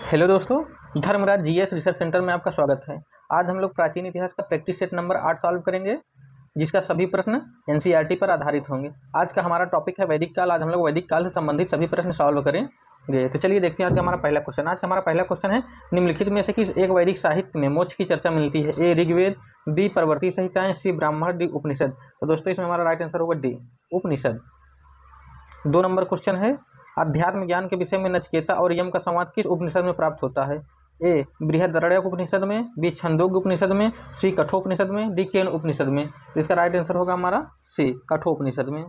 Hello दोस्तों, Dharmaraj GS research centre में आपका स्वागत है। आज हम लोग प्राचीन इतिहास का प्रैक्टिस सेट नंबर 8 सॉल्व करेंगे, जिसका सभी प्रश्न एनसीईआरटी पर आधारित होंगे। आज का हमारा टॉपिक है वैदिक काल। आज हम लोग वैदिक काल से संबंधित सभी प्रश्न सॉल्व करेंगे। तो चलिए देखते हैं आज का हमारा पहला क्वेश्चन। आज का हमारा पहला क्वेश्चन है, निम्नलिखित में से किस एक वैदिक साहित्य में मोक्ष की चर्चा मिलती है? ए ऋग्वेद, बी परवर्ती संहिताएं, सी ब्राह्मण, डी उपनिषद। तो दोस्तों इसमें हमारा राइट आंसर होगा डी उपनिषद। 2 नंबर क्वेश्चन है, अध्यात्म ज्ञान के विषय में नचिकेता और यम का संवाद किस उपनिषद में प्राप्त होता है? ए बृहदारण्यक उपनिषद में, बी छंदोग्य उपनिषद में, सी कठोपनिषद में, डी केन उपनिषद में। इसका राइट आंसर होगा हमारा सी कठोपनिषद में।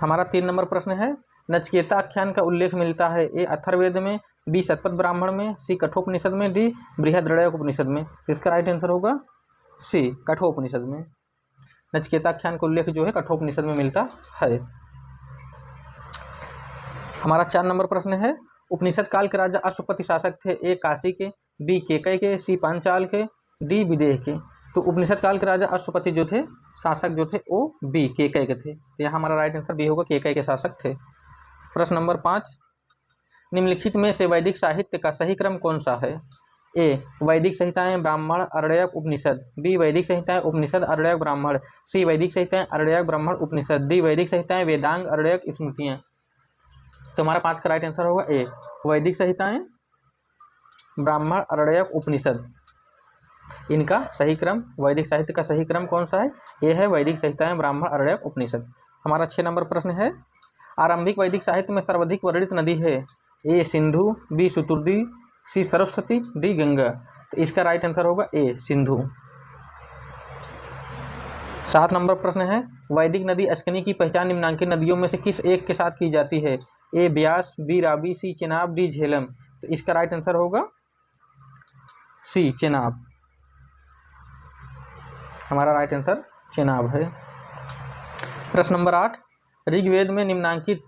हमारा 3 नंबर प्रश्न है, नचिकेता आख्यान का उल्लेख मिलता है? ए अथर्ववेद में, बी शतपथ ब्राह्मण में, सी कठोपनिषद में, डी बृहदारण्यक उपनिषद में। इसका राइट आंसर होगा सी कठोपनिषद में। नचिकेता आख्यान का उल्लेख जो है कठोपनिषद में मिलता है। हमारा 4 नंबर प्रश्न है, उपनिषद काल के राजा अश्वपति शासक थे? ए काशी के, बी केकय के, सी पांचाल के, डी विदेह के। तो उपनिषद काल के राजा अश्वपति जो थे, शासक जो थे, वो बी केकय के थे। तो यहाँ हमारा राइट आंसर बी होगा, केकय के शासक थे। प्रश्न नंबर 5, निम्नलिखित में से वैदिक साहित्य का सही क्रम कौन सा है? ए वैदिक संहिताएं, ब्राह्मण, अरण्यक, उपनिषद, बी वैदिक संहिताएं, उपनिषद, अरण्यक, ब्राह्मण, सी वैदिक संहिताएं, अरण्यक, ब्राह्मण, उपनिषद, डी वैदिक संहिताएं, वेदांग, अरण्यक, स्मृतियां। तो हमारा 5 का राइट आंसर होगा ए वैदिक संहिताएं, ब्राह्मण, अरण्यक, उपनिषद। इनका सही क्रम, वैदिक साहित्य का सही क्रम कौन सा है? ये है वैदिक संहिताएं, ब्राह्मण, अरण्यक, उपनिषद। हमारा 6 नंबर प्रश्न है, आरंभिक वैदिक साहित्य में सर्वाधिक वर्णित नदी है? ए सिंधु, बी शुतुर्दी, सी सरस्वती, डी गंगा। तो इसका राइट आंसर होगा ए सिंधु। 7 नंबर प्रश्न है, वैदिक नदी अश्विनी की पहचान निम्नांकित नदियों में से किस एक के साथ की जाती है? ए ब्यास, बी रावी, सी चेनाब, डी झेलम। तो इसका राइट आंसर होगा सी चेनाब। हमारा राइट आंसर चेनाब है। प्रश्न नंबर 8, ऋग्वेद में निम्नांकित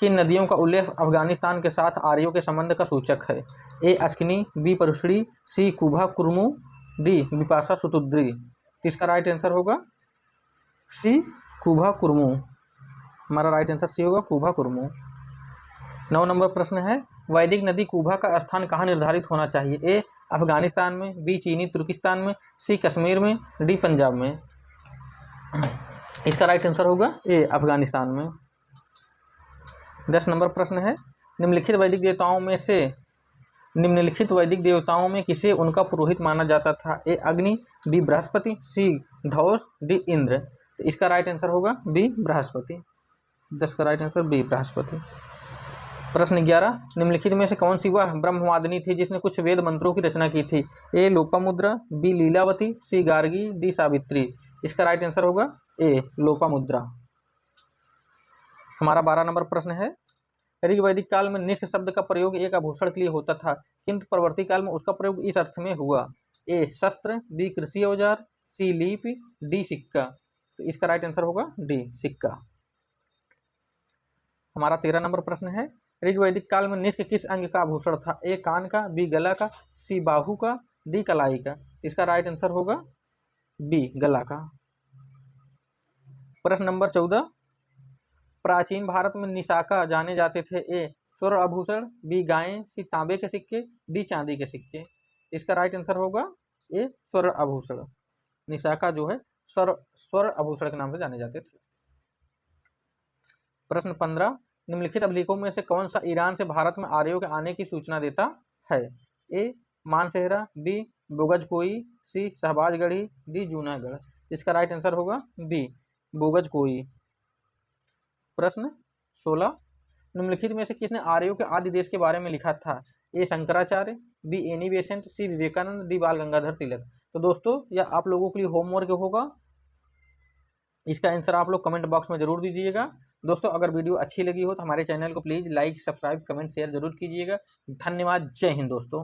किन नदियों का उल्लेख अफगानिस्तान के साथ आर्यों के संबंध का सूचक है? ए अश्विनी, बी परशुड़ी, सी कुभा कुर्मू, डी विपाशा सुतुद्री। तो इसका राइट आंसर होगा सी कुभा कुर्मू। हमारा राइट आंसर सी होगा कुभा कुर्मू। 9 नंबर प्रश्न है, वैदिक नदी कुभा का स्थान कहाँ निर्धारित होना चाहिए? ए अफगानिस्तान में, बी चीनी तुर्किस्तान में, सी कश्मीर में, डी पंजाब में। इसका राइट आंसर होगा ए अफगानिस्तान में। 10 नंबर प्रश्न है, निम्नलिखित वैदिक देवताओं में किसे उनका पुरोहित माना जाता था? ए अग्नि, बी बृहस्पति, सी धौस, डी इंद्र। तो इसका राइट आंसर होगा बी बृहस्पति। 10 का राइट आंसर बी बृहस्पति। प्रश्न 11, निम्नलिखित में से कौन सी वह ब्रह्मवादिनी थी जिसने कुछ वेद मंत्रों की रचना की थी? ए लोपामुद्रा, बी लीलावती, सी गार्गी, डी सावित्री। इसका राइट आंसर होगा ए लोपामुद्रा। हमारा 12 नंबर प्रश्न है, ऋग्वैदिक काल में निष्क शब्द का प्रयोग एक आभूषण के लिए होता था, किंतु परवर्ती काल में उसका प्रयोग इस अर्थ में हुआ? ए शस्त्र, बी कृषि औजार, सी लिपि, डी सिक्का। तो इसका राइट आंसर होगा डी सिक्का। हमारा 13 नंबर प्रश्न है, ऋग्वैदिक काल में निष्क किस अंग का आभूषण था? ए कान का, बी गला का, सी बाहु का, डी कलाई का। इसका राइट आंसर होगा बी गला का। प्रश्न नंबर 14, प्राचीन भारत में निशाका जाने जाते थे? ए स्वर्ण आभूषण, बी गायें, सी तांबे के सिक्के, डी चांदी के सिक्के। इसका राइट आंसर होगा ए स्वर्ण आभूषण। निशाका जो है स्वर्ण आभूषण के नाम से जाने जाते थे। प्रश्न 15, निम्नलिखित अभिलेखों में से कौन सा ईरान से भारत में आर्यों के आने की सूचना देता है? ए मानसेहरा, बी बोगजकोई, सी शहबाजगढ़ी, डी जूनागढ़। इसका राइट आंसर होगा बी बोगजकोई। प्रश्न 16, निम्नलिखित में से किसने आर्यों के आदि देश के बारे में लिखा था? A Shankaracharya, B Annie Besant, C Vivekananda, D Bal Gangadhar तिलक। तो दोस्तों यह आप लोगों के लिए होमवर्क होगा, इसका आंसर आप लोग कमेंट बॉक्स में जरूर दीजिएगा। दोस्तों अगर वीडियो अच्छी लगी हो तो हमारे चैनल को please like, subscribe, comment, share जरूर कीजिएगा। धन्यवाद। जय हिंद दोस्तों।